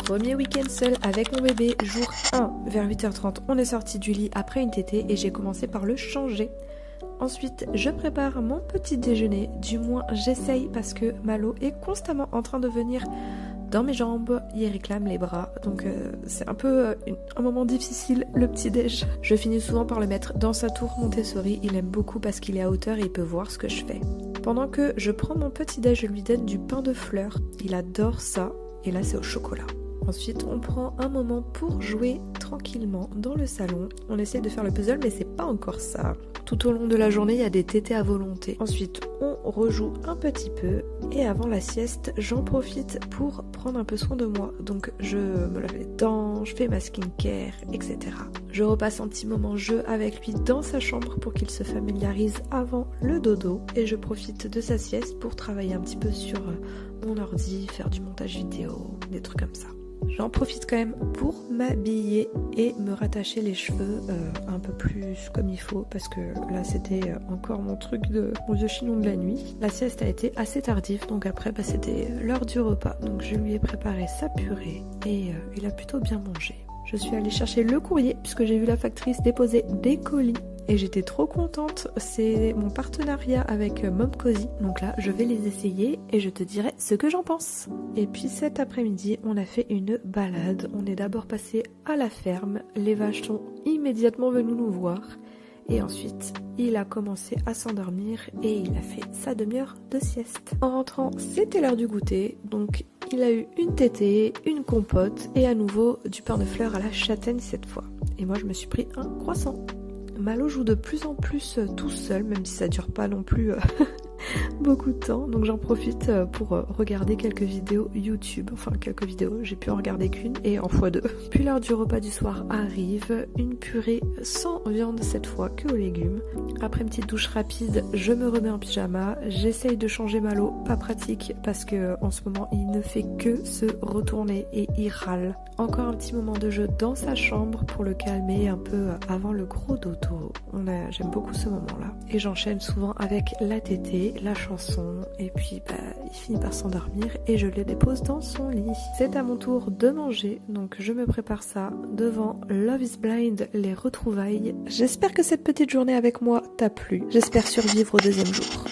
Premier week-end seul avec mon bébé, jour 1, vers 8h30, on est sorti du lit après une tétée et j'ai commencé par le changer. Ensuite, je prépare mon petit déjeuner, du moins j'essaye parce que Malo est constamment en train de venir dans mes jambes, il réclame les bras, donc c'est un peu un moment difficile le petit déj. Je finis souvent par le mettre dans sa tour Montessori, il aime beaucoup parce qu'il est à hauteur et il peut voir ce que je fais. Pendant que je prends mon petit déj, je lui donne du pain de fleurs, il adore ça, et là c'est au chocolat. Ensuite, on prend un moment pour jouer tranquillement dans le salon. On essaie de faire le puzzle, mais c'est pas encore ça. Tout au long de la journée, il y a des tétés à volonté. Ensuite, on rejoue un petit peu. Et avant la sieste, j'en profite pour prendre un peu soin de moi. Donc, je me lave les dents, je fais ma skincare, etc. Je repasse un petit moment jeu avec lui dans sa chambre pour qu'il se familiarise avant le dodo. Et je profite de sa sieste pour travailler un petit peu sur mon ordi, faire du montage vidéo, des trucs comme ça. J'en profite quand même pour m'habiller et me rattacher les cheveux un peu plus comme il faut parce que là c'était encore mon truc de mon vieux chignon de la nuit. La sieste a été assez tardive donc après c'était l'heure du repas donc je lui ai préparé sa purée et il a plutôt bien mangé. Je suis allée chercher le courrier puisque j'ai vu la factrice déposer des colis. Et j'étais trop contente, c'est mon partenariat avec Momcozy. Donc là, je vais les essayer et je te dirai ce que j'en pense. Et puis cet après-midi, on a fait une balade. On est d'abord passé à la ferme. Les vaches sont immédiatement venues nous voir. Et ensuite, il a commencé à s'endormir et il a fait sa demi-heure de sieste. En rentrant, c'était l'heure du goûter. Donc il a eu une tétée, une compote et à nouveau du pain de fleurs à la châtaigne cette fois. Et moi, je me suis pris un croissant. Malo joue de plus en plus tout seul, même si ça dure pas non plus beaucoup de temps. Donc j'en profite pour regarder quelques vidéos YouTube. Enfin quelques vidéos, j'ai pu en regarder qu'une et en x2. Puis l'heure du repas du soir arrive. Une purée sans viande cette fois, que aux légumes. Après une petite douche rapide, je me remets en pyjama. J'essaye de changer Malo, pas pratique parce que en ce moment il ne fait que se retourner et il râle. Encore un petit moment de jeu dans sa chambre pour le calmer un peu avant le gros dodo. J'aime beaucoup ce moment-là. Et j'enchaîne souvent avec la tétée, la chanson, et puis il finit par s'endormir et je le dépose dans son lit. C'est à mon tour de manger, donc je me prépare ça devant Love is Blind, les retrouvailles. J'espère que cette petite journée avec moi t'a plu. J'espère survivre au deuxième jour.